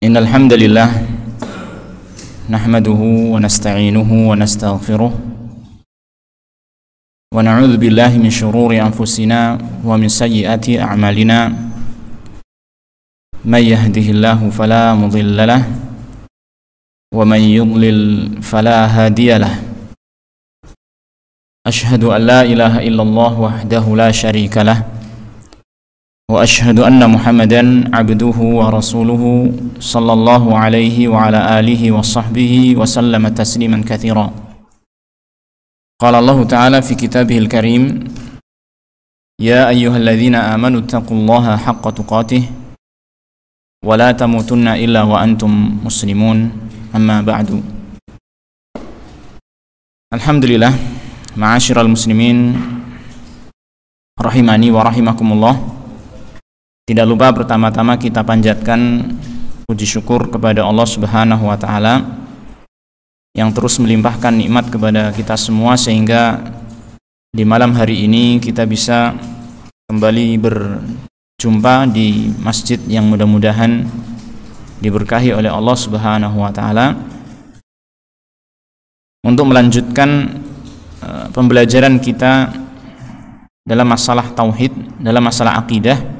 Innal hamdalillah nahmaduhu wa nasta'inuhu wa nastaghfiruh wa na'udzu billahi min shururi anfusina wa min sayyiati a'malina may yahdihillahu fala mudilla lahu wa man yudlil fala hadiya lahu asyhadu an la ilaha illallah wahdahu la syarika lahu wa ashhadu anna Muhammadan abduhu wa rasuluhu sallallahu alaihi wa ala alihi wa sahbihi wa sallama tasliman katsira. Qala Allah Ta'ala fi kitabihil karim, ya ayyuhalladzina amanu taqullaha haqqa tuqatih wa la tamutunna illa wa antum muslimun, amma ba'du. Alhamdulillah, ma'asyiral muslimin rahimani wa rahimakumullah. Tidak lupa pertama-tama kita panjatkan puji syukur kepada Allah Subhanahu wa Ta'ala yang terus melimpahkan nikmat kepada kita semua sehingga di malam hari ini kita bisa kembali berjumpa di masjid yang mudah-mudahan diberkahi oleh Allah Subhanahu wa Ta'ala untuk melanjutkan pembelajaran kita dalam masalah tauhid, dalam masalah akidah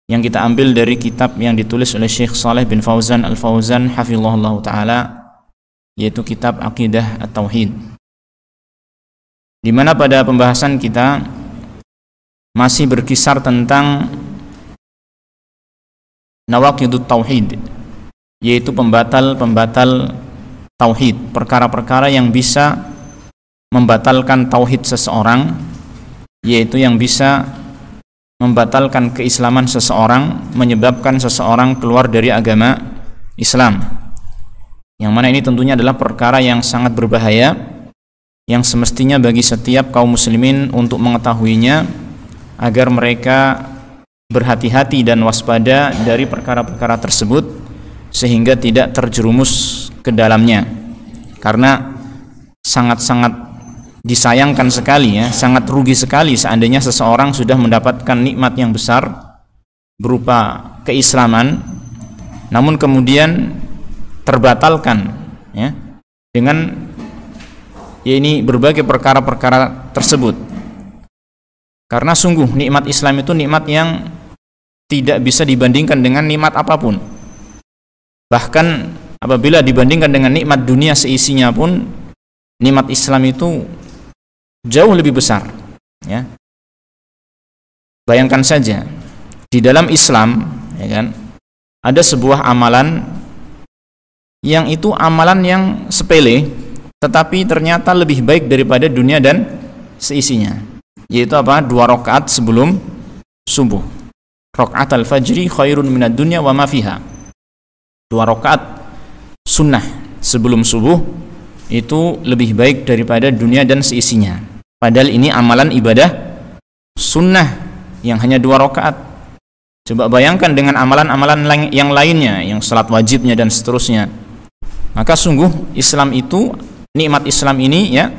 yang kita ambil dari kitab yang ditulis oleh Syekh Shalih bin Fauzan Al-Fauzan hafizahullah ta'ala, yaitu kitab Aqidah At-Tauhid, di mana pada pembahasan kita masih berkisar tentang nawaqidut tauhid, yaitu pembatal-pembatal tauhid, perkara-perkara yang bisa membatalkan tauhid seseorang, yaitu yang bisa membatalkan keislaman seseorang, menyebabkan seseorang keluar dari agama Islam. Yang mana ini tentunya adalah perkara yang sangat berbahaya, yang semestinya bagi setiap kaum muslimin untuk mengetahuinya agar mereka berhati-hati dan waspada dari perkara-perkara tersebut sehingga tidak terjerumus ke dalamnya. Karena sangat-sangat disayangkan sekali, ya, sangat rugi sekali seandainya seseorang sudah mendapatkan nikmat yang besar berupa keislaman, namun kemudian terbatalkan, ya, dengan ini berbagai perkara-perkara tersebut. Karena sungguh nikmat Islam itu nikmat yang tidak bisa dibandingkan dengan nikmat apapun. Bahkan apabila dibandingkan dengan nikmat dunia seisinya pun, nikmat Islam itu jauh lebih besar, ya. Bayangkan saja di dalam Islam, ya kan, ada sebuah amalan yang itu amalan yang sepele tetapi ternyata lebih baik daripada dunia dan seisinya, yaitu apa? 2 rakaat sebelum subuh. Rakaat al-fajri khairun minad dunya wa ma fiha. 2 rakaat sunnah sebelum subuh itu lebih baik daripada dunia dan seisinya. Padahal ini amalan ibadah sunnah yang hanya 2 rakaat. Coba bayangkan dengan amalan-amalan yang lainnya, yang salat wajibnya dan seterusnya. Maka sungguh Islam itu, nikmat Islam ini, ya,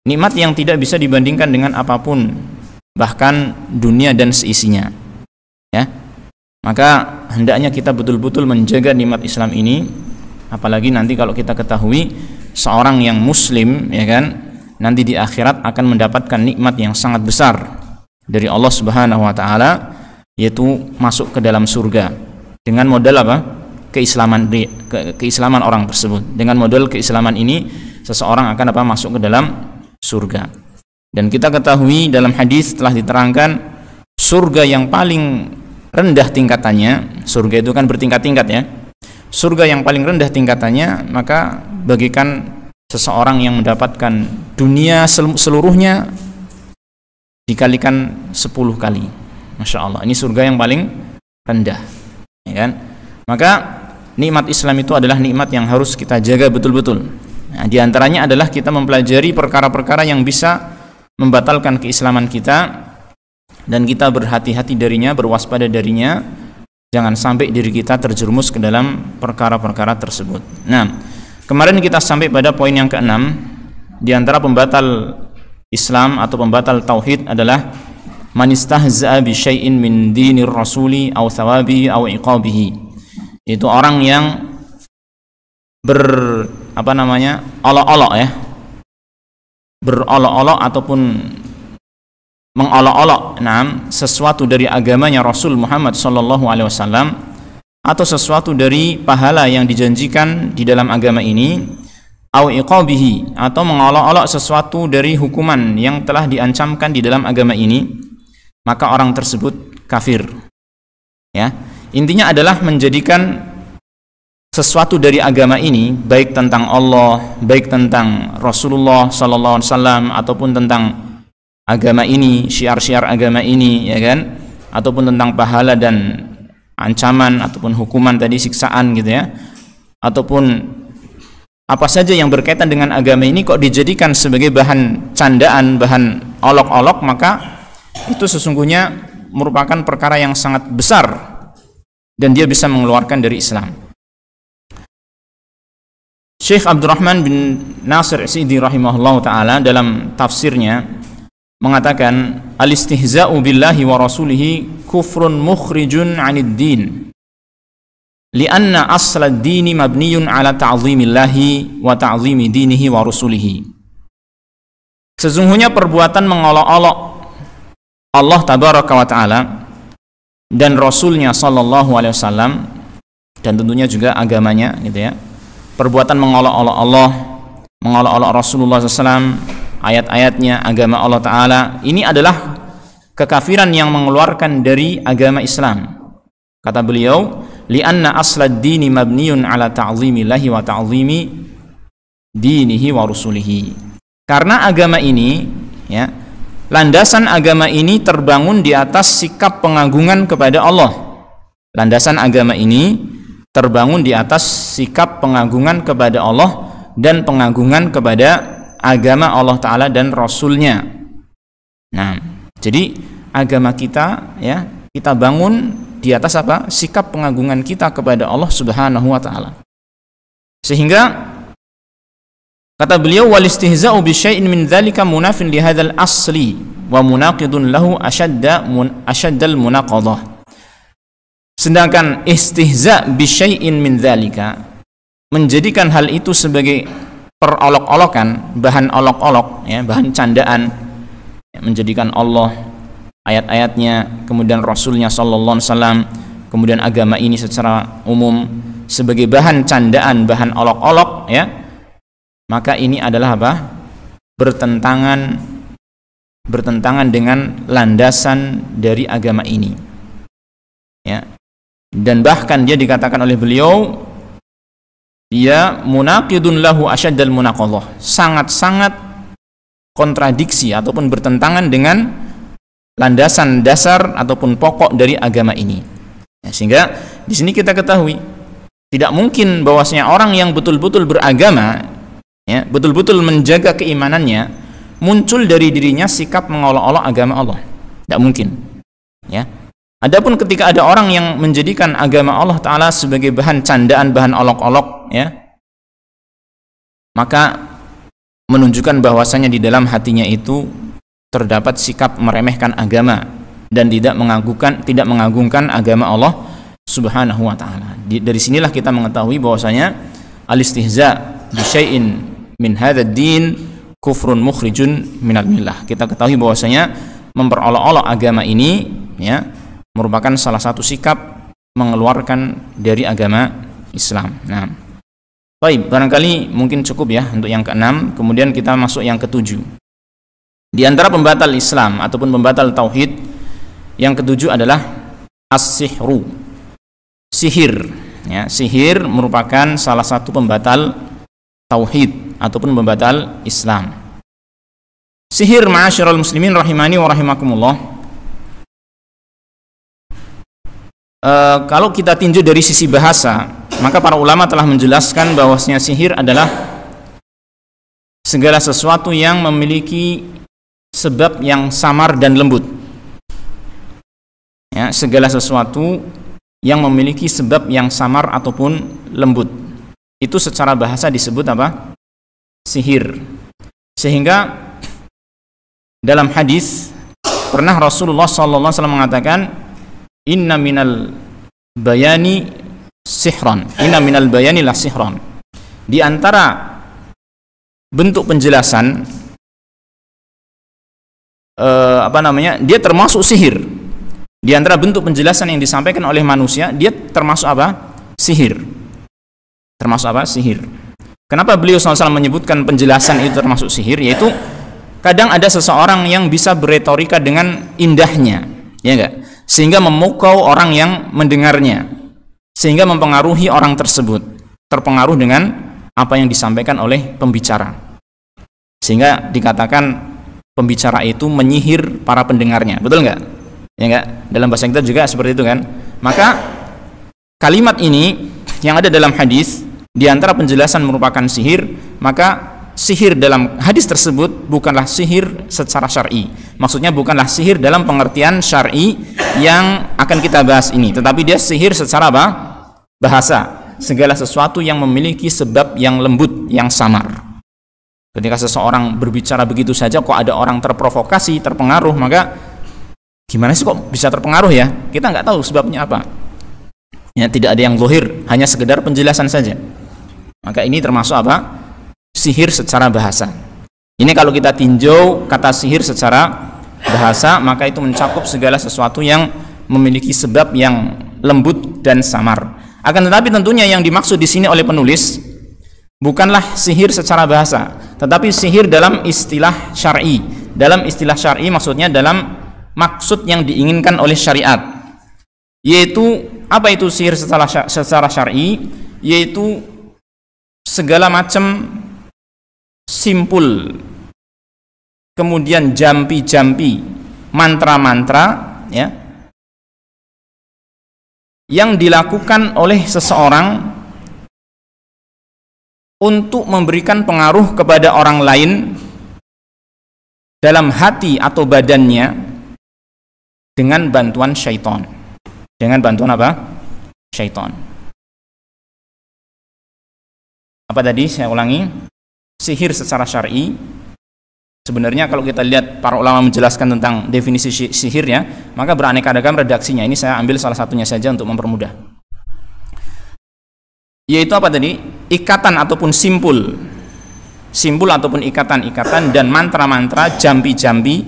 nikmat yang tidak bisa dibandingkan dengan apapun, bahkan dunia dan seisinya, ya. Maka hendaknya kita betul-betul menjaga nikmat Islam ini, apalagi nanti kalau kita ketahui seorang yang muslim, ya kan, nanti di akhirat akan mendapatkan nikmat yang sangat besar dari Allah Subhanahu wa Ta'ala, yaitu masuk ke dalam surga dengan modal apa? Keislaman orang tersebut. Dengan modal keislaman ini seseorang akan apa? Masuk ke dalam surga. Dan kita ketahui dalam hadis telah diterangkan surga yang paling rendah tingkatannya, surga itu kan bertingkat-tingkat, ya. Surga yang paling rendah tingkatannya, maka bagikan seseorang yang mendapatkan dunia seluruhnya dikalikan 10 kali. Masya Allah, ini surga yang paling rendah, ya kan? Maka nikmat Islam itu adalah nikmat yang harus kita jaga betul-betul. Nah, di antaranya adalah kita mempelajari perkara-perkara yang bisa membatalkan keislaman kita, dan kita berhati-hati darinya, berwaspada darinya, jangan sampai diri kita terjerumus ke dalam perkara-perkara tersebut. Nah, kemarin kita sampai pada poin yang ke-6. Di antara pembatal Islam atau pembatal tauhid adalah man istahza'a bi syai'in min dinir rasuli aw thawabihi aw iqabihi, Itu orang yang olok-olok ya, berolok-olok ataupun mengolok-olok sesuatu dari agamanya Rasul Muhammad SAW, atau sesuatu dari pahala yang dijanjikan di dalam agama ini, au iqabihi, atau mengolok-olok sesuatu dari hukuman yang telah diancamkan di dalam agama ini, maka orang tersebut kafir. Ya, intinya adalah menjadikan sesuatu dari agama ini, baik tentang Allah, baik tentang Rasulullah SAW, ataupun tentang agama ini, syiar-syiar agama ini, ya kan, ataupun tentang pahala dan ancaman ataupun hukuman tadi, siksaan gitu ya, ataupun apa saja yang berkaitan dengan agama ini kok dijadikan sebagai bahan candaan, bahan olok-olok, maka itu sesungguhnya merupakan perkara yang sangat besar dan dia bisa mengeluarkan dari Islam. Syekh Abdurrahman bin Nasir Sa'di rahimahullah ta'ala dalam tafsirnya mengatakan, al-istihza'u billahi wa rasulihi kufrun mukhrijun 'anid din, li'anna asla ad-dini mabniyun 'ala ta'zimillahi wa ta'zimi dinihi wa rusulihi. Sesungguhnya perbuatan mengolok-olok Allah tabaraka wa ta'ala dan Rasulnya sallallahu alaihi wasallam, dan tentunya juga agamanya gitu ya. Perbuatan mengolok-olok Allah, mengolok-olok Rasulullah SAW, ayat-ayatnya, agama Allah Ta'ala, ini adalah kekafiran yang mengeluarkan dari agama Islam. Kata beliau, li'anna aslad dini mabniyun ala ta'zimillahi wa ta'zimi dinihi wa rusulihi. Karena agama ini, ya, landasan agama ini terbangun di atas sikap pengagungan kepada Allah. Landasan agama ini terbangun di atas sikap pengagungan kepada Allah dan pengagungan kepada agama Allah Ta'ala dan Rasulnya. Nah, jadi agama kita, ya, kita bangun di atas apa? Sikap pengagungan kita kepada Allah Subhanahu wa Ta'ala. Sehingga kata beliau, wal istihza'u bi syai'in min dzalika munafin li hadzal asli wa munaqidun lahu ashaddal munaqadah. Sedangkan istihza' bi syai'in min dzalika, menjadikan hal itu sebagai perolok-olokan, bahan olok-olok, ya, bahan candaan, ya, menjadikan Allah, ayat-ayatnya, kemudian Rasulnya sallallahu alaihi wasallam, kemudian agama ini secara umum sebagai bahan candaan, bahan olok-olok, ya, maka ini adalah apa? Bertentangan dengan landasan dari agama ini, ya. Dan bahkan dia dikatakan oleh beliau, dia munaqidun lahu asyaddal munaqadhah, sangat-sangat kontradiksi ataupun bertentangan dengan landasan dasar ataupun pokok dari agama ini. Ya, sehingga di sini kita ketahui tidak mungkin bahwasanya orang yang betul-betul beragama, ya, betul-betul menjaga keimanannya, muncul dari dirinya sikap mengolok-olok agama Allah. Tidak mungkin, ya. Adapun ketika ada orang yang menjadikan agama Allah Ta'ala sebagai bahan candaan, bahan olok-olok, ya, maka menunjukkan bahwasanya di dalam hatinya itu terdapat sikap meremehkan agama dan tidak mengagungkan agama Allah Subhanahu wa Ta'ala. Dari sinilah kita mengetahui bahwasanya al-istihza' bi syai'in min hadzal din kufrun mukhrijun minal millah. Kita ketahui bahwasanya memperolok-olok agama ini, ya, merupakan salah satu sikap mengeluarkan dari agama Islam. Nah, baik, barangkali mungkin cukup ya untuk yang keenam. Kemudian kita masuk yang ketujuh. Di antara pembatal Islam ataupun pembatal tauhid, yang ketujuh adalah as-sihru, sihir. Ya, sihir merupakan salah satu pembatal tauhid ataupun pembatal Islam. Sihir, ma'asyiral muslimin rahimani wa rahimakumullah, kalau kita tinjau dari sisi bahasa, maka para ulama telah menjelaskan bahwasanya sihir adalah segala sesuatu yang memiliki sebab yang samar dan lembut. Ya, segala sesuatu yang memiliki sebab yang samar ataupun lembut, itu secara bahasa disebut apa? Sihir. Sehingga dalam hadis pernah Rasulullah SAW mengatakan, inna minal bayani sihran. Inna minal bayani la sihran. Di antara bentuk penjelasan dia termasuk sihir. Di antara bentuk penjelasan yang disampaikan oleh manusia, dia termasuk apa? Sihir. Termasuk apa? Sihir. Kenapa beliau SAW menyebutkan penjelasan itu termasuk sihir? Yaitu kadang ada seseorang yang bisa beretorika dengan indahnya, ya enggak? Sehingga memukau orang yang mendengarnya, sehingga mempengaruhi orang tersebut, terpengaruh dengan apa yang disampaikan oleh pembicara, sehingga dikatakan pembicara itu menyihir para pendengarnya. Betul enggak? Ya enggak? Dalam bahasa kita juga seperti itu kan? Maka kalimat ini yang ada dalam hadis, di antara penjelasan merupakan sihir, maka sihir dalam hadis tersebut bukanlah sihir secara syar'i. Maksudnya bukanlah sihir dalam pengertian syar'i yang akan kita bahas ini, tetapi dia sihir secara apa? Bahasa. Segala sesuatu yang memiliki sebab yang lembut, yang samar. Ketika seseorang berbicara begitu saja kok ada orang terprovokasi, terpengaruh, maka gimana sih kok bisa terpengaruh ya? Kita nggak tahu sebabnya apa. Ya, tidak ada yang zahir, hanya sekedar penjelasan saja. Maka ini termasuk apa? Sihir secara bahasa. Ini kalau kita tinjau kata sihir secara bahasa, maka itu mencakup segala sesuatu yang memiliki sebab yang lembut dan samar. Akan tetapi tentunya yang dimaksud di sini oleh penulis bukanlah sihir secara bahasa, tetapi sihir dalam istilah syar'i. Dalam istilah syar'i maksudnya dalam maksud yang diinginkan oleh syariat. Yaitu apa itu sihir secara syar'i? Yaitu segala macam simpul, kemudian jampi-jampi, mantra-mantra, ya, yang dilakukan oleh seseorang untuk memberikan pengaruh kepada orang lain dalam hati atau badannya dengan bantuan syaitan. Dengan bantuan apa? Syaitan. Apa tadi? Saya ulangi. Sihir secara syar'i, sebenarnya kalau kita lihat para ulama menjelaskan tentang definisi sihirnya, maka beraneka ragam redaksinya. Ini saya ambil salah satunya saja untuk mempermudah. Yaitu apa tadi? Ikatan ataupun simpul. Simpul ataupun ikatan-ikatan dan mantra-mantra, jambi-jambi,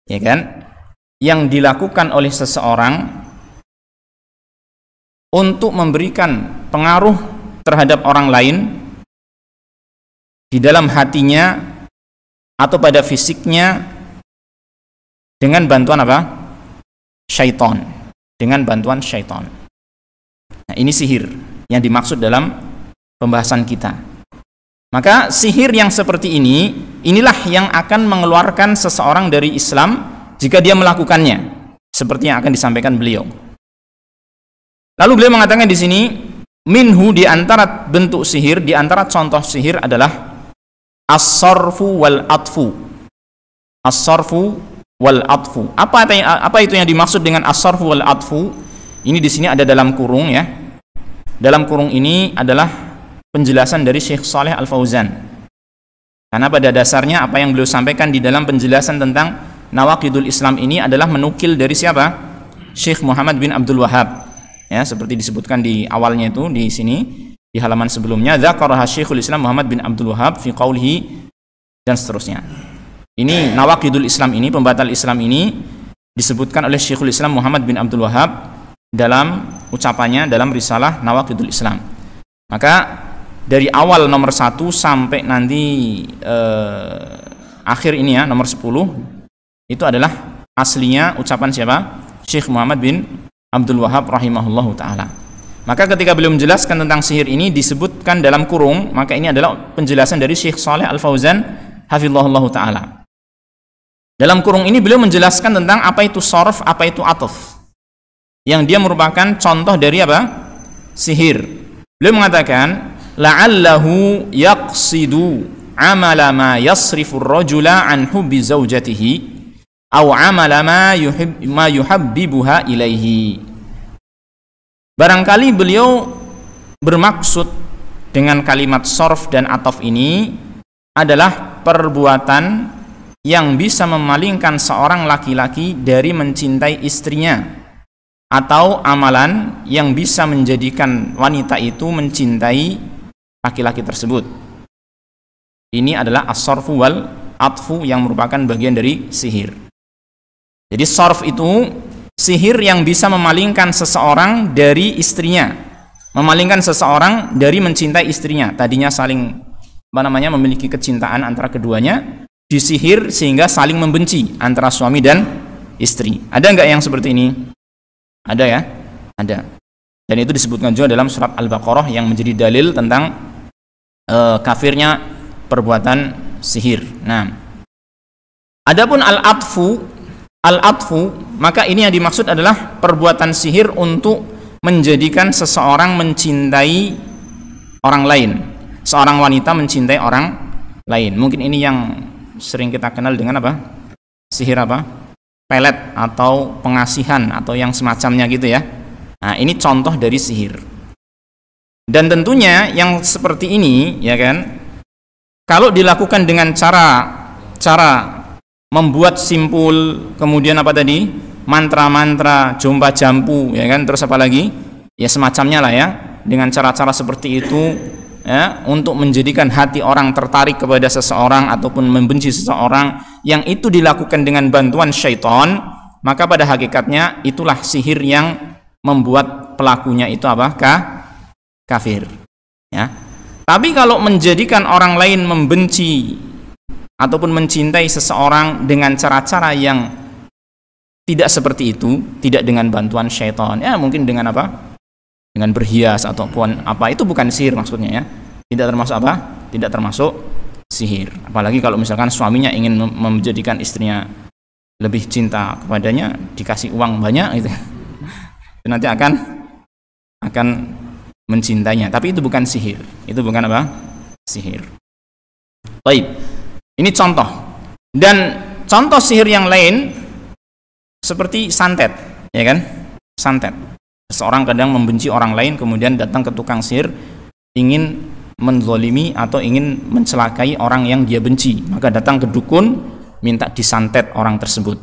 ya kan? Yang dilakukan oleh seseorang untuk memberikan pengaruh terhadap orang lain di dalam hatinya atau pada fisiknya dengan bantuan apa? Syaitan. Dengan bantuan syaitan. Nah, ini sihir yang dimaksud dalam pembahasan kita. Maka sihir yang seperti ini, inilah yang akan mengeluarkan seseorang dari Islam jika dia melakukannya, seperti yang akan disampaikan beliau. Lalu beliau mengatakan di sini, minhu, di antara bentuk sihir, di antara contoh sihir adalah as-sarfu wal atfu. As-sarfu wal atfu. Apa itu yang dimaksud dengan as-sarfu wal atfu? Ini di sini ada dalam kurung, ya. Dalam kurung ini adalah penjelasan dari Syekh Shalih Al-Fauzan. Karena pada dasarnya apa yang beliau sampaikan di dalam penjelasan tentang Nawaqidul Islam ini adalah menukil dari siapa? Syekh Muhammad bin Abdul Wahhab. Ya, seperti disebutkan di awalnya itu di sini di halaman sebelumnya, dzakaraha Syekhul Islam Muhammad bin Abdul Wahhab fi qaulihi, dan seterusnya. Ini Nawaqidul Islam ini, pembatal Islam ini disebutkan oleh Syekhul Islam Muhammad bin Abdul Wahhab dalam ucapannya dalam risalah Nawaqidul Islam. Maka dari awal nomor 1 sampai nanti akhir ini ya, nomor 10, itu adalah aslinya ucapan siapa? Syekh Muhammad bin Abdul Wahhab rahimahullahu ta'ala. Maka ketika beliau menjelaskan tentang sihir ini disebutkan dalam kurung, maka ini adalah penjelasan dari Syekh Shalih Al-Fauzan hafizahullahu ta'ala. Dalam kurung ini beliau menjelaskan tentang apa itu sarf, apa itu ataf, yang dia merupakan contoh dari apa? Sihir. Beliau mengatakan la'allahu yaqsidu amala ma yasrifu ar-rajula an hubbi zawjatihi aw amala ma yuhabbibuha ilaihi. Barangkali beliau bermaksud dengan kalimat sarf dan ataf ini adalah perbuatan yang bisa memalingkan seorang laki-laki dari mencintai istrinya atau amalan yang bisa menjadikan wanita itu mencintai laki-laki tersebut. Ini adalah as-sarfu wal atfu yang merupakan bagian dari sihir. Jadi sarf itu sihir yang bisa memalingkan seseorang dari istrinya, memalingkan seseorang dari mencintai istrinya. Tadinya saling memiliki kecintaan antara keduanya, disihir sehingga saling membenci antara suami dan istri. Ada nggak yang seperti ini? Ada ya? Ada. Dan itu disebutkan juga dalam surat Al-Baqarah yang menjadi dalil tentang kafirnya perbuatan sihir. Nah, adapun al-atfu, maka ini yang dimaksud adalah perbuatan sihir untuk menjadikan seseorang mencintai orang lain, seorang wanita mencintai orang lain. Mungkin ini yang sering kita kenal dengan apa? Sihir apa? Pelet atau pengasihan atau yang semacamnya gitu ya. Nah, ini contoh dari sihir. Dan tentunya yang seperti ini, ya kan, kalau dilakukan dengan cara membuat simpul, kemudian apa tadi, mantra-mantra, jompa jampu, ya kan, terus apa lagi, ya semacamnya lah ya, dengan cara-cara seperti itu, ya, untuk menjadikan hati orang tertarik kepada seseorang ataupun membenci seseorang, yang itu dilakukan dengan bantuan syaitan, maka pada hakikatnya itulah sihir yang membuat pelakunya itu apa? Kafir. Ya. Tapi kalau menjadikan orang lain membenci ataupun mencintai seseorang dengan cara-cara yang tidak seperti itu, tidak dengan bantuan syaitan, ya mungkin dengan apa? Dengan berhias ataupun apa, itu bukan sihir maksudnya ya. Tidak termasuk apa? Tidak termasuk sihir. Apalagi kalau misalkan suaminya ingin menjadikan istrinya lebih cinta kepadanya, dikasih uang banyak gitu. Nanti akan mencintainya, tapi itu bukan sihir. Itu bukan apa? Sihir. Baik. Ini contoh. Dan contoh sihir yang lain seperti santet, ya kan? Santet. Seseorang kadang membenci orang lain kemudian datang ke tukang sihir ingin menzalimi atau ingin mencelakai orang yang dia benci, maka datang ke dukun minta disantet orang tersebut.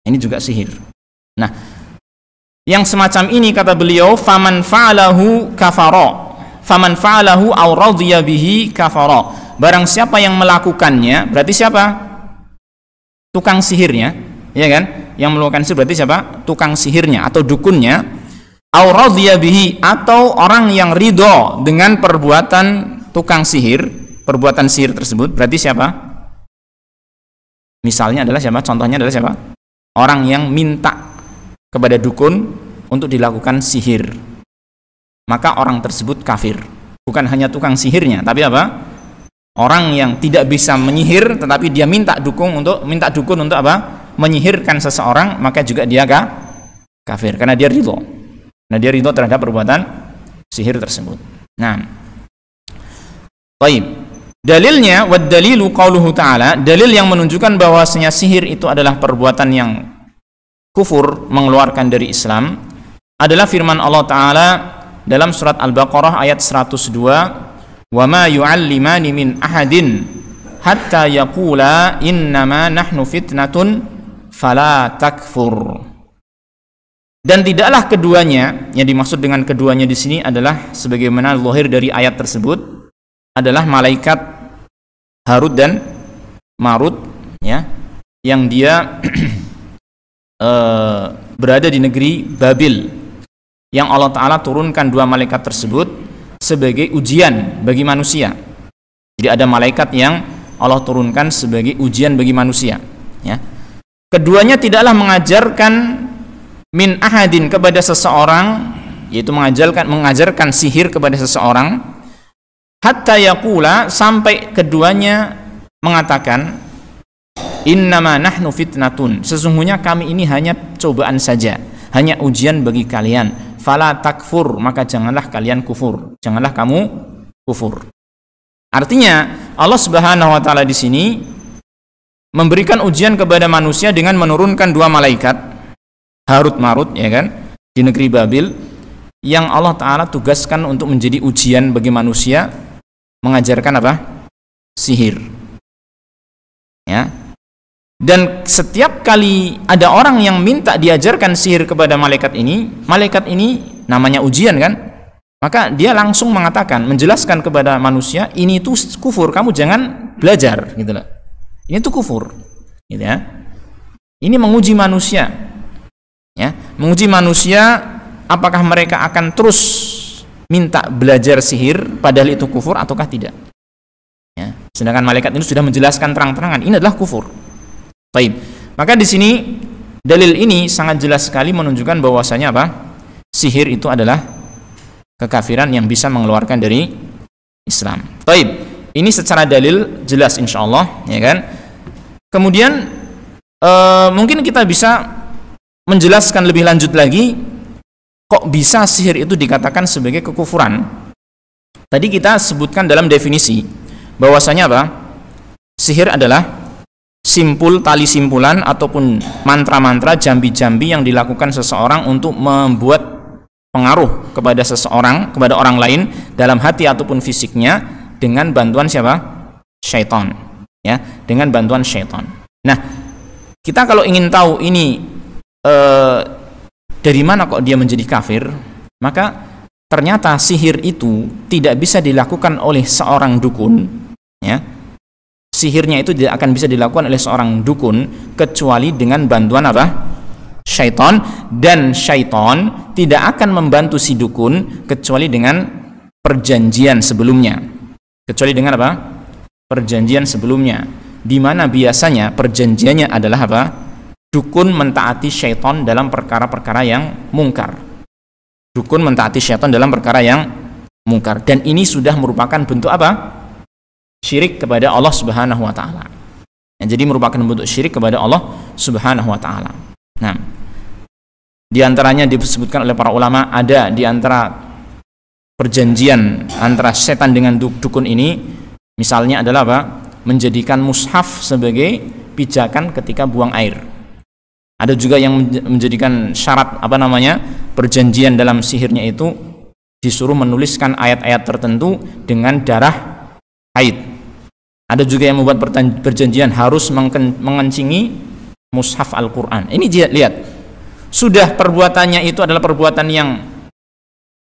Ini juga sihir. Nah, yang semacam ini kata beliau, faman fa'alahu kafara, faman fa'alahu aw radiya bihi kafara. Barang siapa yang melakukannya, berarti siapa? Tukang sihirnya, ya kan? Yang melakukan sihir berarti siapa? Tukang sihirnya atau dukunnya. Aw radiya bihi, atau orang yang ridho dengan perbuatan tukang sihir, perbuatan sihir tersebut, berarti siapa? Misalnya adalah siapa? Contohnya adalah siapa? Orang yang minta kepada dukun untuk dilakukan sihir, maka orang tersebut kafir. Bukan hanya tukang sihirnya, tapi apa? Orang yang tidak bisa menyihir tetapi dia minta dukun untuk apa? Menyihirkan seseorang, maka juga dia kafir karena dia ridho. Nah, dia ridho terhadap perbuatan sihir tersebut. Nah, baik. Dalilnya, wad dalilu qauluhu ta'ala, dalil yang menunjukkan bahwasanya sihir itu adalah perbuatan yang kufur, mengeluarkan dari Islam, adalah firman Allah Ta'ala dalam surat Al-Baqarah ayat 102, wa ma yu'allimani min ahadin hatta yaqula innama nahnu fitnatun fala takfur. Dan tidaklah keduanya, yang dimaksud dengan keduanya di sini adalah sebagaimana zahir dari ayat tersebut adalah malaikat Harut dan Marut, ya, yang dia berada di negeri Babil, yang Allah Ta'ala turunkan dua malaikat tersebut sebagai ujian bagi manusia. Jadi ada malaikat yang Allah turunkan sebagai ujian bagi manusia, ya. Keduanya tidaklah mengajarkan min ahadin kepada seseorang, yaitu mengajarkan sihir kepada seseorang, hatta yaqula, sampai keduanya mengatakan innama nahnu fitnatun, sesungguhnya kami ini hanya cobaan saja, hanya ujian bagi kalian, fala takfur, maka janganlah kalian kufur, janganlah kamu kufur. Artinya Allah Subhanahu wa taala di sini memberikan ujian kepada manusia dengan menurunkan dua malaikat Harut Marut, ya kan, di negeri Babil, yang Allah Ta'ala tugaskan untuk menjadi ujian bagi manusia, mengajarkan apa? Sihir, ya. Dan setiap kali ada orang yang minta diajarkan sihir kepada malaikat ini namanya ujian kan, maka dia langsung mengatakan, menjelaskan kepada manusia, ini itu kufur, kamu jangan belajar gitu loh. Ini tuh kufur gitu ya. Ini menguji manusia ya, menguji manusia apakah mereka akan terus minta belajar sihir padahal itu kufur ataukah tidak ya. Sedangkan malaikat ini sudah menjelaskan terang-terangan ini adalah kufur. Baik. Maka di sini dalil ini sangat jelas sekali menunjukkan bahwasanya apa? Sihir itu adalah kekafiran yang bisa mengeluarkan dari Islam. Baik. Ini secara dalil jelas insyaallah ya kan. Kemudian mungkin kita bisa menjelaskan lebih lanjut lagi, kok bisa sihir itu dikatakan sebagai kekufuran? Tadi kita sebutkan dalam definisi bahwasanya apa? Sihir adalah simpul, tali simpulan ataupun mantra-mantra, jambi-jambi yang dilakukan seseorang untuk membuat pengaruh kepada seseorang, kepada orang lain dalam hati ataupun fisiknya dengan bantuan siapa? Syaitan ya, dengan bantuan syaitan. Nah, kita kalau ingin tahu ini dari mana kok dia menjadi kafir, maka ternyata sihir itu tidak bisa dilakukan oleh seorang dukun ya. Sihirnya itu tidak akan bisa dilakukan oleh seorang dukun kecuali dengan bantuan apa? Syaitan. Dan syaitan tidak akan membantu si dukun kecuali dengan perjanjian sebelumnya. Kecuali dengan apa? Perjanjian sebelumnya, di mana biasanya perjanjiannya adalah apa? Dukun mentaati syaitan dalam perkara-perkara yang mungkar. Dukun mentaati syaitan dalam perkara yang mungkar. Dan ini sudah merupakan bentuk apa? Syirik kepada Allah Subhanahu wa taala. Jadi merupakan bentuk syirik kepada Allah Subhanahu wa taala. Nah, di antaranya disebutkan oleh para ulama, ada di antara perjanjian antara setan dengan dukun ini misalnya adalah apa? Menjadikan mushaf sebagai pijakan ketika buang air. Ada juga yang menjadikan syarat perjanjian dalam sihirnya itu disuruh menuliskan ayat-ayat tertentu dengan darah haid. Ada juga yang membuat perjanjian harus mengencingi mushaf Al-Quran. Ini lihat, sudah perbuatannya itu adalah perbuatan yang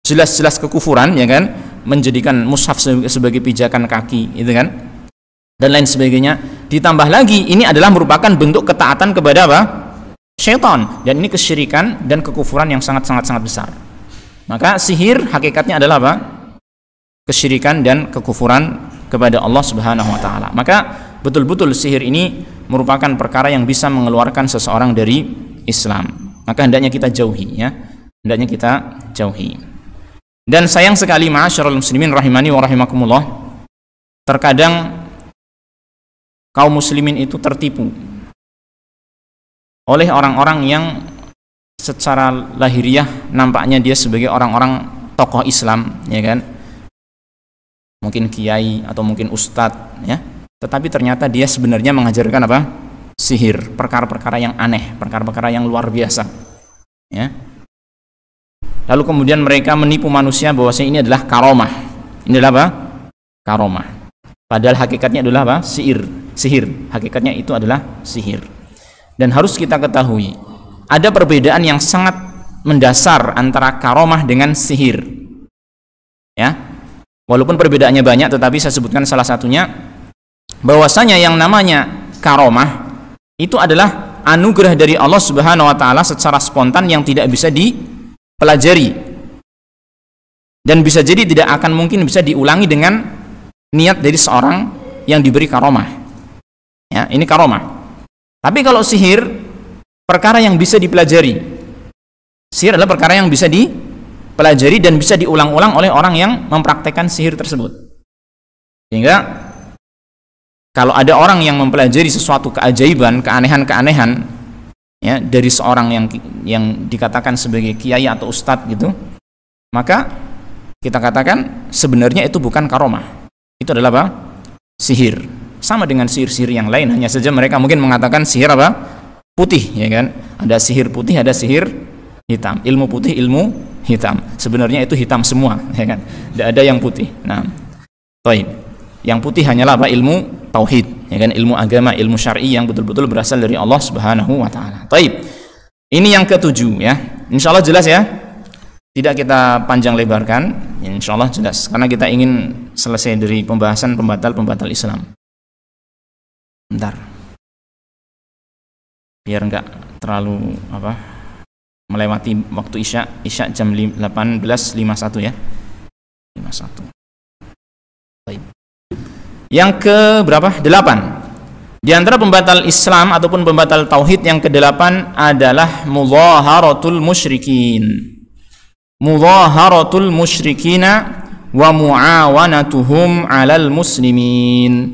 jelas-jelas kekufuran ya kan, menjadikan mushaf sebagai pijakan kaki itu kan, dan lain sebagainya. Ditambah lagi ini adalah merupakan bentuk ketaatan kepada apa? Syaitan. Dan ini kesyirikan dan kekufuran yang sangat besar. Maka sihir hakikatnya adalah apa? Kesyirikan dan kekufuran kepada Allah Subhanahu wa taala. Maka betul-betul sihir ini merupakan perkara yang bisa mengeluarkan seseorang dari Islam. Maka hendaknya kita jauhi ya. Hendaknya kita jauhi. Dan sayang sekali ma'asyiral muslimin rahimani wa rahimakumullah, terkadang kaum muslimin itu tertipu oleh orang-orang yang secara lahiriah nampaknya dia sebagai orang-orang tokoh Islam ya kan, mungkin kiai atau mungkin ustadz ya, tetapi ternyata dia sebenarnya mengajarkan apa? Sihir, perkara-perkara yang aneh, perkara-perkara yang luar biasa ya. Lalu kemudian mereka menipu manusia bahwasanya ini adalah karomah. Ini adalah apa? Karomah. Padahal hakikatnya adalah apa? Sihir. Hakikatnya itu adalah sihir. Dan harus kita ketahui, ada perbedaan yang sangat mendasar antara karomah dengan sihir ya. Walaupun perbedaannya banyak, tetapi saya sebutkan salah satunya, bahwasanya yang namanya karomah itu adalah anugerah dari Allah Subhanahu wa taala secara spontan yang tidak bisa dipelajari dan bisa jadi tidak akan mungkin bisa diulangi dengan niat dari seorang yang diberi karomah ya. Ini karomah. Tapi kalau sihir, perkara yang bisa dipelajari. Sihir adalah perkara yang bisa dipelajari dan bisa diulang-ulang oleh orang yang mempraktekkan sihir tersebut. Sehingga kalau ada orang yang mempelajari sesuatu keajaiban, keanehan-keanehan ya dari seorang yang dikatakan sebagai kiai atau ustadz gitu, maka kita katakan sebenarnya itu bukan karomah. Itu adalah apa? Sihir. Sama dengan sihir-sihir yang lain, hanya saja mereka mungkin mengatakan sihir apa? Putih, ya kan? Ada sihir putih, ada sihir hitam. Ilmu putih, ilmu hitam. Sebenarnya itu hitam semua, ya kan? Tidak ada yang putih. Nah, toib. Yang putih hanyalah apa? Ilmu tauhid, ya kan, ilmu agama, ilmu syar'i yang betul-betul berasal dari Allah Subhanahu wa taala. Baik. Ini yang ketujuh ya. Insyaallah jelas ya. Tidak kita panjang lebarkan, insyaallah jelas karena kita ingin selesai dari pembahasan pembatal Islam. Bentar. Biar enggak terlalu melewati waktu Isya jam 18.51 ya. 51. Baik. Yang ke berapa? 8. Di antara pembatal Islam ataupun pembatal tauhid yang ke-8 adalah mudhaharatul musyrikin. Mudhaharatul musyrikina wa muawanatuhum 'alal muslimin.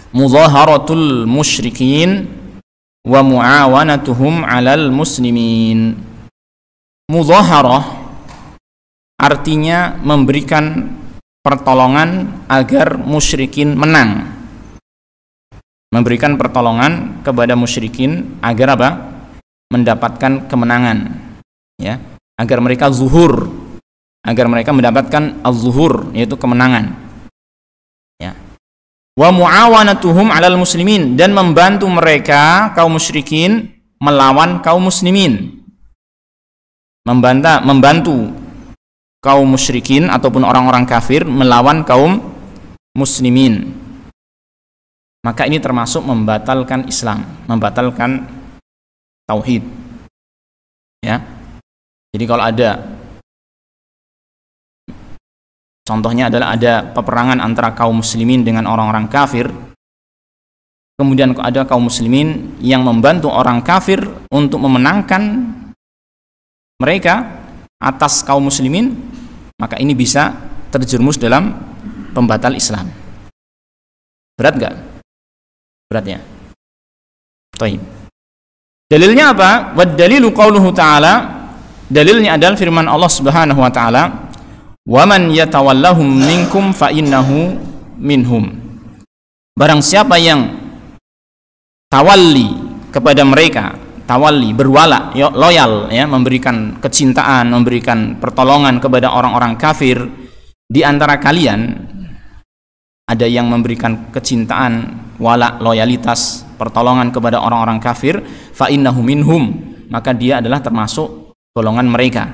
Mudhaharatul musyrikin wa muawanatuhum 'alal muslimin. Mudhaharah artinya memberikan pertolongan agar musyrikin menang. Memberikan pertolongan kepada musyrikin agar apa? Mendapatkan kemenangan, ya, agar mereka zuhur, agar mereka mendapatkan az-zuhur, yaitu kemenangan, ya. Wa muawanatuhum 'alal muslimin, dan membantu mereka kaum musyrikin melawan kaum muslimin. Membantu kaum musyrikin ataupun orang-orang kafir melawan kaum muslimin. Maka ini termasuk membatalkan Islam, membatalkan tauhid, ya. Jadi kalau ada, contohnya adalah ada peperangan antara kaum muslimin dengan orang-orang kafir, kemudian ada kaum muslimin yang membantu orang kafir untuk memenangkan mereka atas kaum muslimin, maka ini bisa terjerumus dalam pembatal Islam. Berat nggak? Berat ya. Baik. Dalilnya apa? Wad dalilu qauluhu ta'ala. Dalilnya adalah firman Allah Subhanahu wa taala, "Wa man yatawallahum minkum fa innahu minhum." Barang siapa yang tawalli kepada mereka, tawalli, berwala, loyal, ya, memberikan kecintaan, memberikan pertolongan kepada orang-orang kafir di antara kalian, ada yang memberikan kecintaan, wala, loyalitas, pertolongan kepada orang-orang kafir, fa innahu minhum, maka dia adalah termasuk golongan mereka.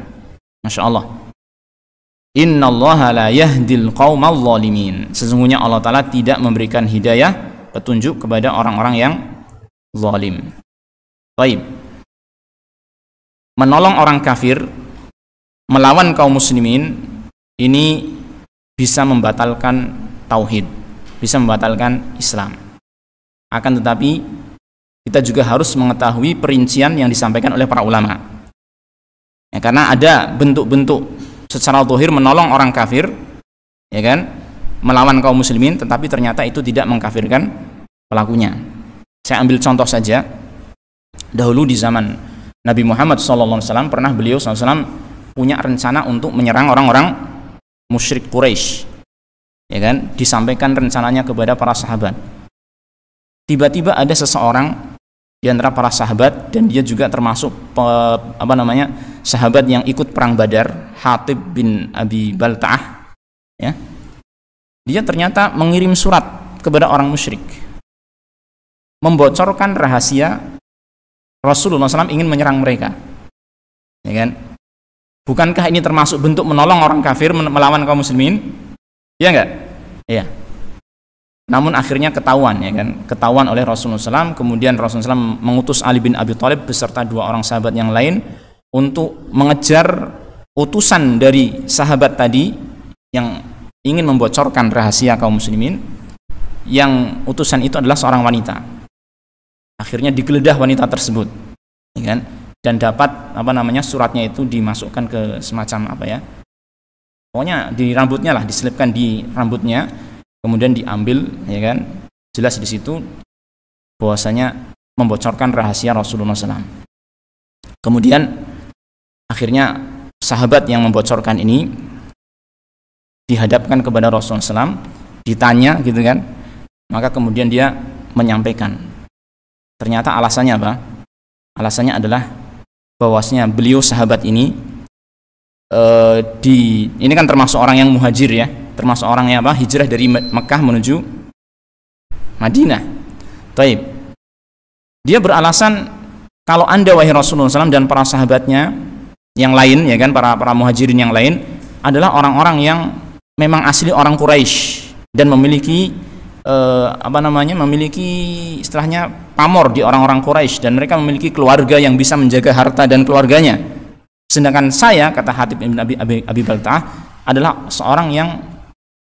Masya Allah. Innallaha la yahdil qaumal zalimin. Sesungguhnya Allah Ta'ala tidak memberikan hidayah, petunjuk kepada orang-orang yang zalim. Baik. Menolong orang kafir, melawan kaum muslimin, ini bisa membatalkan tauhid, bisa membatalkan Islam. Akan tetapi kita juga harus mengetahui perincian yang disampaikan oleh para ulama. Ya, karena ada bentuk-bentuk secara zahir menolong orang kafir, ya kan, melawan kaum muslimin, tetapi ternyata itu tidak mengkafirkan pelakunya. Saya ambil contoh saja. Dahulu di zaman Nabi Muhammad SAW pernah beliau SAW punya rencana untuk menyerang orang-orang musyrik Quraisy, ya kan, disampaikan rencananya kepada para sahabat. Tiba-tiba ada seseorang di antara para sahabat, dan dia juga termasuk sahabat yang ikut perang Badar, Hatib bin Abi Balta'ah, ya. Dia ternyata mengirim surat kepada orang musyrik, membocorkan rahasia Rasulullah SAW ingin menyerang mereka, ya kan. Bukankah ini termasuk bentuk menolong orang kafir melawan kaum muslimin? Ya enggak? Iya. Namun akhirnya ketahuan, ya kan, ketahuan oleh Rasulullah SAW. Kemudian Rasulullah SAW mengutus Ali bin Abi Thalib beserta 2 orang sahabat yang lain untuk mengejar utusan dari sahabat tadi yang ingin membocorkan rahasia kaum muslimin. Yang utusan itu adalah seorang wanita. Akhirnya digeledah wanita tersebut, ya kan, dan dapat suratnya itu dimasukkan ke semacam pokoknya di rambutnya lah, diselipkan di rambutnya. Kemudian diambil, ya kan, jelas di situ bahwasanya membocorkan rahasia Rasulullah SAW. Kemudian akhirnya sahabat yang membocorkan ini dihadapkan kepada Rasulullah SAW, ditanya, gitu kan, maka kemudian dia menyampaikan. Ternyata alasannya apa? Alasannya adalah bahwasanya beliau sahabat ini ini kan termasuk orang yang muhajir, ya, termasuk orang yang hijrah dari Mekah menuju Madinah. Taib. Dia beralasan kalau Anda wahai Rasulullah SAW dan para sahabatnya yang lain, ya kan, para muhajirin yang lain adalah orang-orang yang memang asli orang Quraisy dan memiliki memiliki istilahnya pamor di orang-orang Quraisy, dan mereka memiliki keluarga yang bisa menjaga harta dan keluarganya. Sedangkan saya, kata Hatib bin Abi Balta'ah, adalah seorang yang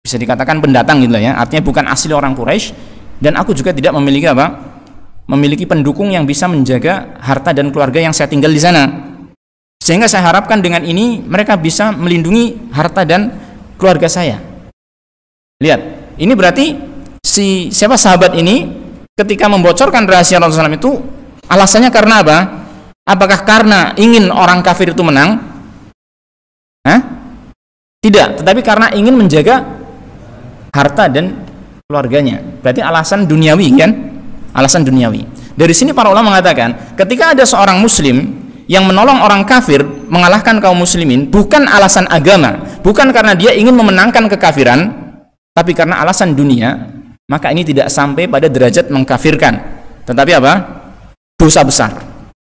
bisa dikatakan pendatang gitu ya, artinya bukan asli orang Quraisy, dan aku juga tidak memiliki memiliki pendukung yang bisa menjaga harta dan keluarga yang saya tinggal di sana. Sehingga saya harapkan dengan ini mereka bisa melindungi harta dan keluarga saya. Lihat, ini berarti siapa sahabat ini ketika membocorkan rahasia Rasulullah SAW itu alasannya karena apa? Apakah karena ingin orang kafir itu menang? Tidak, tetapi karena ingin menjaga harta dan keluarganya. Berarti alasan duniawi kan? Alasan duniawi. Dari sini para ulama mengatakan ketika ada seorang muslim yang menolong orang kafir mengalahkan kaum muslimin bukan alasan agama, bukan karena dia ingin memenangkan kekafiran, tapi karena alasan dunia, maka ini tidak sampai pada derajat mengkafirkan, tetapi apa? Dosa besar.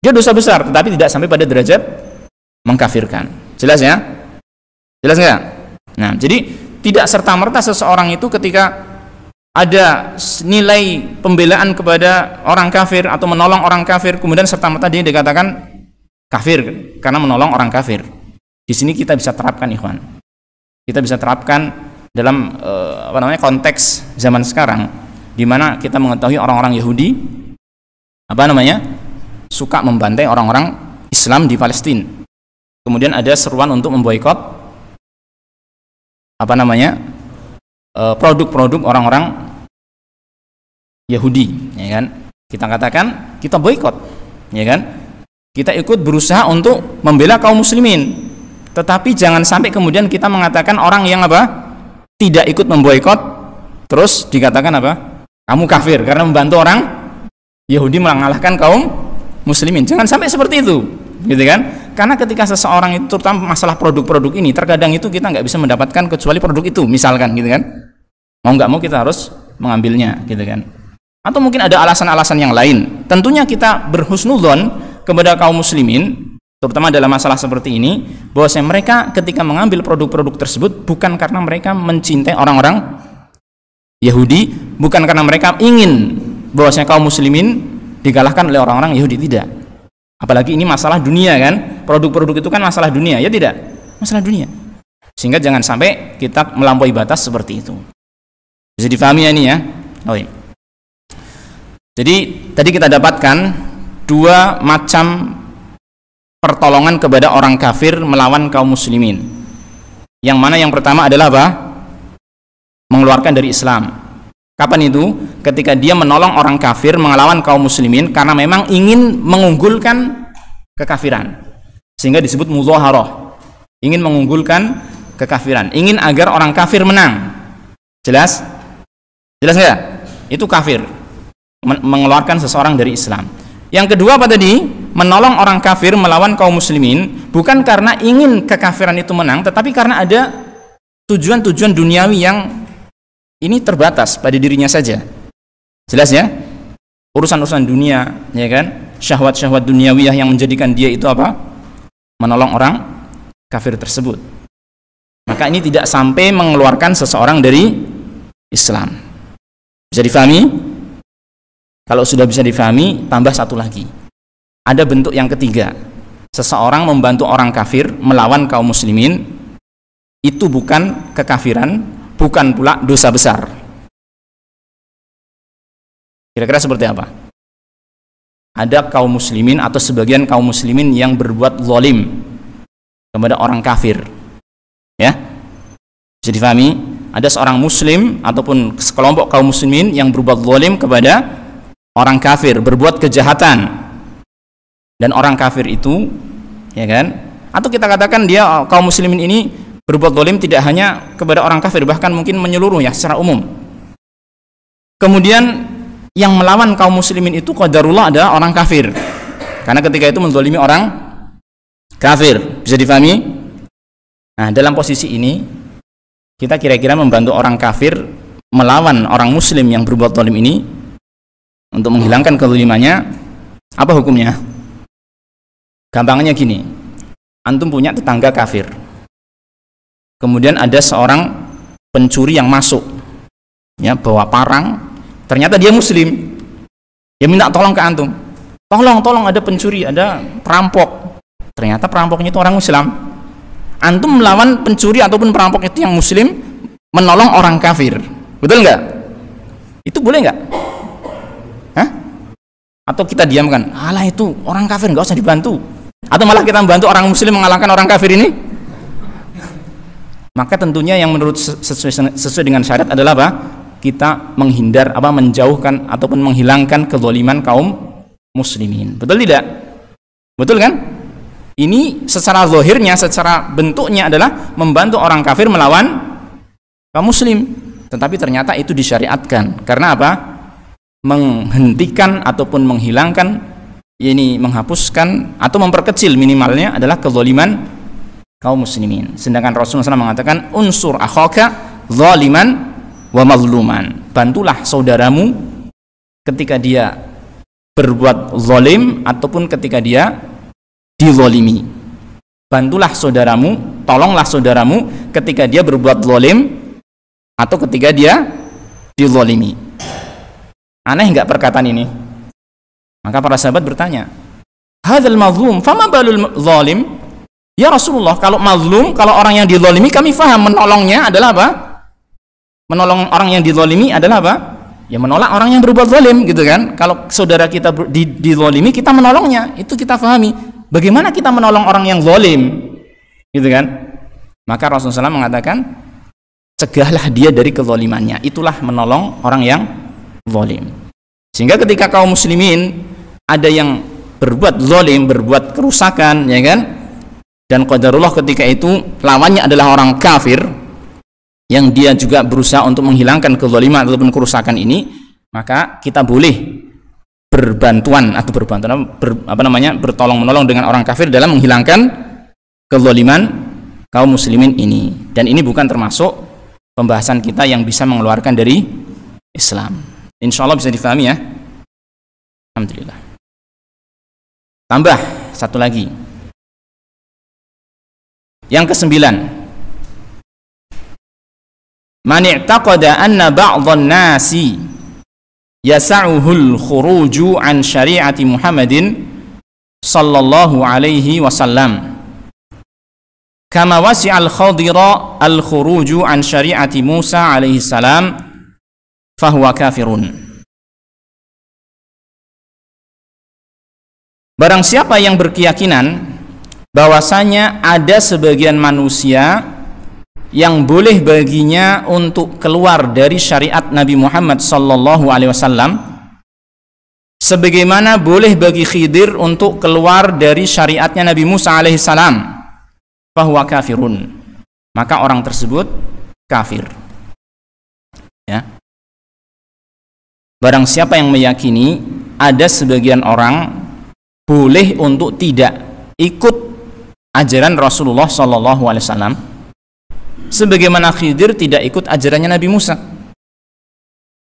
Dia dosa besar, tetapi tidak sampai pada derajat mengkafirkan. Jelas ya? Jelas nggak? Nah, jadi tidak serta-merta seseorang itu ketika ada nilai pembelaan kepada orang kafir atau menolong orang kafir, kemudian serta-merta dia dikatakan kafir karena menolong orang kafir. Di sini kita bisa terapkan, ikhwan. Kita bisa terapkan dalam konteks zaman sekarang, di mana kita mengetahui orang-orang Yahudi suka membantai orang-orang Islam di Palestina. Kemudian ada seruan untuk memboikot produk-produk orang-orang Yahudi, ya kan? Kita katakan kita boikot, ya kan? Kita ikut berusaha untuk membela kaum muslimin. Tetapi jangan sampai kemudian kita mengatakan orang yang tidak ikut memboikot terus dikatakan kamu kafir karena membantu orang Yahudi mengalahkan kaum muslimin. Jangan sampai seperti itu, gitu kan? Karena ketika seseorang itu, terutama masalah produk-produk ini, terkadang itu kita nggak bisa mendapatkan kecuali produk itu, misalkan, gitu kan? Mau nggak mau kita harus mengambilnya, gitu kan? Atau mungkin ada alasan-alasan yang lain. Tentunya kita berhusnudzon kepada kaum muslimin, terutama dalam masalah seperti ini, bahwasanya mereka ketika mengambil produk-produk tersebut bukan karena mereka mencintai orang-orang Yahudi, bukan karena mereka ingin bahwasanya kaum muslimin dikalahkan oleh orang-orang Yahudi, tidak. Apalagi ini masalah dunia kan, produk-produk itu kan masalah dunia, ya tidak? Masalah dunia. Sehingga jangan sampai kita melampaui batas seperti itu. Bisa difahami ya ini ya? Oke. Jadi tadi kita dapatkan dua macam pertolongan kepada orang kafir melawan kaum muslimin. Yang mana yang pertama adalah mengeluarkan dari Islam. Kapan itu? Ketika dia menolong orang kafir melawan kaum muslimin karena memang ingin mengunggulkan kekafiran, sehingga disebut mudzaharah. Ingin mengunggulkan kekafiran, ingin agar orang kafir menang. Jelas? Jelas nggak? Itu kafir, mengeluarkan seseorang dari Islam. Yang kedua apa tadi? Menolong orang kafir melawan kaum muslimin bukan karena ingin kekafiran itu menang, tetapi karena ada tujuan-tujuan duniawi yang ini terbatas pada dirinya saja. Jelas ya? Urusan-urusan dunia, ya kan? Syahwat-syahwat duniawiyah yang menjadikan dia itu menolong orang kafir tersebut. Maka ini tidak sampai mengeluarkan seseorang dari Islam. Bisa difahami? Kalau sudah bisa difahami, tambah satu lagi. Ada bentuk yang ketiga. Seseorang membantu orang kafir melawan kaum muslimin, itu bukan kekafiran, bukan pula dosa besar. Kira-kira seperti apa? Ada kaum muslimin atau sebagian kaum muslimin yang berbuat zalim kepada orang kafir, ya, bisa difahami? Ada seorang muslim ataupun sekelompok kaum muslimin yang berbuat zalim kepada orang kafir, berbuat kejahatan, dan orang kafir itu, ya kan? Atau kita katakan dia kaum muslimin ini berbuat zalim tidak hanya kepada orang kafir, bahkan mungkin menyeluruh ya secara umum. Kemudian yang melawan kaum muslimin itu qadarullah adalah orang kafir, karena ketika itu menzalimi orang kafir. Bisa difahami? Nah, dalam posisi ini kita kira-kira membantu orang kafir melawan orang muslim yang berbuat zalim ini, untuk menghilangkan kezalimannya, apa hukumnya? Gampangnya gini, antum punya tetangga kafir, kemudian ada seorang pencuri yang masuk, ya, bawa parang, ternyata dia muslim, dia minta tolong ke antum, tolong ada pencuri, ada perampok, ternyata perampoknya itu orang Islam. Antum melawan pencuri ataupun perampok itu yang muslim, menolong orang kafir, betul nggak? Itu boleh nggak? Hah? Atau kita diamkan, alah itu orang kafir nggak usah dibantu, atau malah kita membantu orang muslim mengalahkan orang kafir ini? Maka tentunya yang menurut sesuai dengan syariat adalah apa? Kita menghindar, menjauhkan ataupun menghilangkan kezaliman kaum muslimin. Betul tidak? Betul kan? Ini secara zahirnya, secara bentuknya adalah membantu orang kafir melawan kaum muslim. Tetapi ternyata itu disyariatkan. Karena apa? Menghentikan ataupun menghilangkan, ini menghapuskan atau memperkecil minimalnya adalah kezaliman kaum muslimin. Sedangkan Rasulullah SAW mengatakan, unsur akhaka zaliman wa mazluman. Bantulah saudaramu ketika dia berbuat zalim ataupun ketika dia dizalimi. Bantulah saudaramu, tolonglah saudaramu ketika dia berbuat zalim atau ketika dia dizalimi. Aneh enggak perkataan ini? Maka para sahabat bertanya, hadzal mazlum fama balul zalim? Ya Rasulullah, kalau mazlum, kalau orang yang dizalimi, kami faham menolongnya adalah apa? Menolong orang yang dizalimi adalah apa? Ya menolak orang yang berbuat zalim, gitu kan? Kalau saudara kita dizalimi, kita menolongnya, itu kita pahami. Bagaimana kita menolong orang yang zalim, gitu kan? Maka Rasulullah SAW mengatakan, cegahlah dia dari kezalimannya. Itulah menolong orang yang zalim. Sehingga ketika kaum muslimin ada yang berbuat zalim, berbuat kerusakan, ya kan? Dan qadarullah ketika itu lawannya adalah orang kafir yang dia juga berusaha untuk menghilangkan kezaliman ataupun kerusakan ini, maka kita boleh berbantuan atau bertolong menolong dengan orang kafir dalam menghilangkan kezaliman kaum muslimin ini. Dan ini bukan termasuk pembahasan kita yang bisa mengeluarkan dari Islam. Insya Allah bisa difahami ya. Alhamdulillah. Tambah satu lagi. Yang kesembilan, man i'taqada anna ba'dhan nasi yasa'uhul khuruju an syari'ati Muhammadin sallallahu alaihi wasallam kama wasi'al khadira al khuruju an syari'ati Musa alaihi salam fahuwa kafirun. Barang siapa yang berkeyakinan bahwasanya ada sebagian manusia yang boleh baginya untuk keluar dari syariat Nabi Muhammad sallallahu alaihi wasallam, sebagaimana boleh bagi Khidir untuk keluar dari syariatnya Nabi Musa alaihi salam, fahuwa kafirun, maka orang tersebut kafir. Ya. Barang siapa yang meyakini ada sebagian orang boleh untuk tidak ikut ajaran Rasulullah sallallahu alaihi wasallam, sebagaimana Khidir tidak ikut ajarannya Nabi Musa,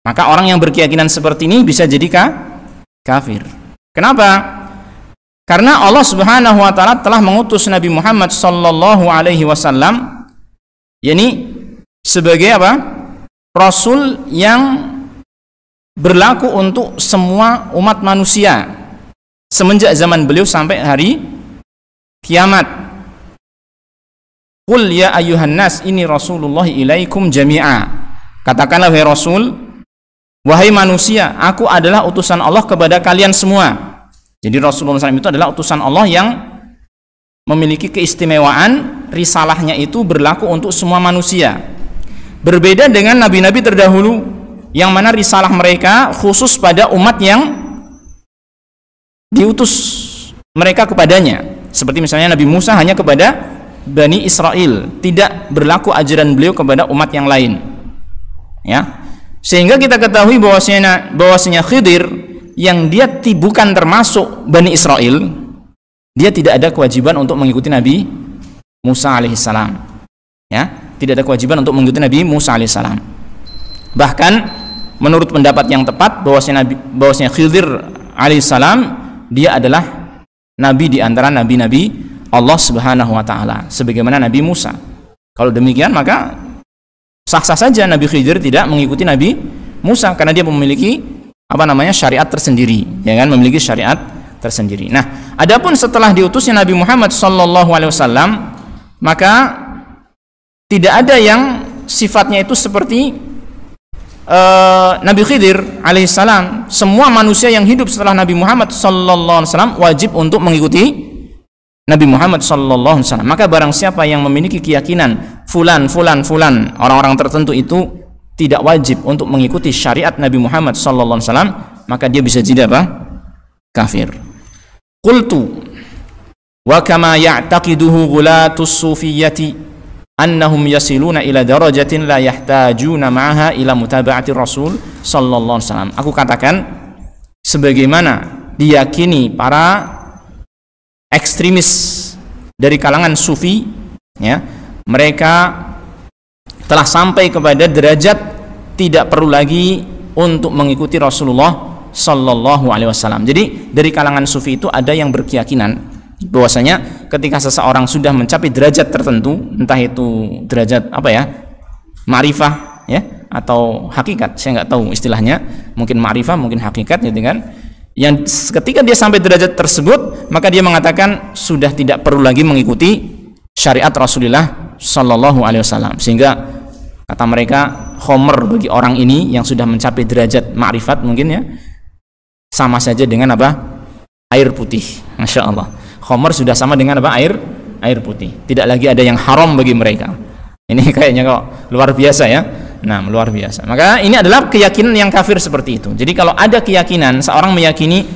maka orang yang berkeyakinan seperti ini bisa jadi kafir. Kenapa? Karena Allah Subhanahu wa taala telah mengutus Nabi Muhammad sallallahu alaihi wasallam, yakni sebagai apa? Rasul yang berlaku untuk semua umat manusia semenjak zaman beliau sampai hari kiamat. Qul ya ayyuhan nas inni rasulullah ilaikum jami'a. Katakanlah wahai Rasul, wahai manusia, aku adalah utusan Allah kepada kalian semua. Jadi Rasulullah SAW itu adalah utusan Allah yang memiliki keistimewaan, risalahnya itu berlaku untuk semua manusia. Berbeda dengan nabi-nabi terdahulu yang mana risalah mereka khusus pada umat yang diutus mereka kepadanya. Seperti misalnya Nabi Musa hanya kepada Bani Israel, tidak berlaku ajaran beliau kepada umat yang lain. Ya. Sehingga kita ketahui bahwasanya Khidir yang dia bukan termasuk Bani Israel, dia tidak ada kewajiban untuk mengikuti Nabi Musa alaihissalam. Ya, tidak ada kewajiban untuk mengikuti Nabi Musa alaihissalam. Bahkan menurut pendapat yang tepat bahwasanya Khidir alaihissalam dia adalah nabi di antara nabi-nabi Allah Subhanahu wa taala, sebagaimana Nabi Musa. Kalau demikian maka sah-sah saja Nabi Khidir tidak mengikuti Nabi Musa karena dia memiliki syariat tersendiri, ya kan, memiliki syariat tersendiri. Nah, adapun setelah diutusnya Nabi Muhammad sallallahu alaihi wasallam, maka tidak ada yang sifatnya itu seperti Nabi Khidir alaihissalam. Semua manusia yang hidup setelah Nabi Muhammad sallallahu alaihi wasallam wajib untuk mengikuti Nabi Muhammad sallallahu alaihi wasallam. Maka barang siapa yang memiliki keyakinan fulan orang-orang tertentu itu tidak wajib untuk mengikuti syariat Nabi Muhammad sallallahu alaihi wasallam, maka dia bisa jadi apa? Kafir. Qultu wa kama ya'taqiduhu ghulatus sufiyyati annahum yasiluna ila darajatin la yahtajuna ma'aha ila mutaba'ati Rasul sallallahu alaihi wasallam. Aku katakan sebagaimana diyakini para ekstremis dari kalangan sufi, ya, mereka telah sampai kepada derajat tidak perlu lagi untuk mengikuti Rasulullah sallallahu alaihi wasallam. Jadi dari kalangan sufi itu ada yang berkeyakinan bahwasanya ketika seseorang sudah mencapai derajat tertentu, entah itu derajat ma'rifah, ya, atau hakikat, saya nggak tahu istilahnya, mungkin ma'rifah, mungkin hakikat, gitu kan. Yang ketika dia sampai derajat tersebut, maka dia mengatakan sudah tidak perlu lagi mengikuti syariat Rasulullah sallallahu alaihi wasallam. Sehingga kata mereka, khomer bagi orang ini yang sudah mencapai derajat ma'rifat mungkin, ya, sama saja dengan air putih. Masya Allah, khomer sudah sama dengan air putih, tidak lagi ada yang haram bagi mereka. Ini kayaknya kok luar biasa, ya. Nah, luar biasa. Maka ini adalah keyakinan yang kafir seperti itu. Jadi kalau ada keyakinan, seorang meyakini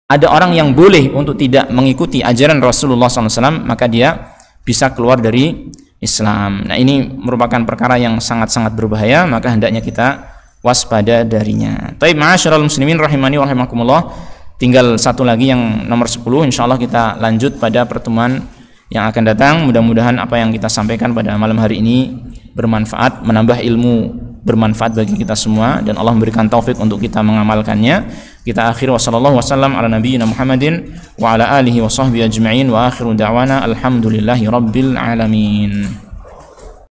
ada orang yang boleh untuk tidak mengikuti ajaran Rasulullah SAW, maka dia bisa keluar dari Islam. Nah, ini merupakan perkara yang sangat-sangat berbahaya, maka hendaknya kita waspada darinya. Taib, ma'asyiral muslimin rahimani wa rahimakumullah. Tinggal satu lagi yang nomor 10, insyaallah kita lanjut pada pertemuan yang akan datang. Mudah-mudahan apa yang kita sampaikan pada malam hari ini bermanfaat, menambah ilmu bermanfaat bagi kita semua, dan Allah memberikan taufik untuk kita mengamalkannya. Kita akhir wasallallahu wasallam ala nabiyyina Muhammadin wa ala alihi wa sahbihi ajma'in wa akhiru da'wana alhamdulillahi rabbil alamin.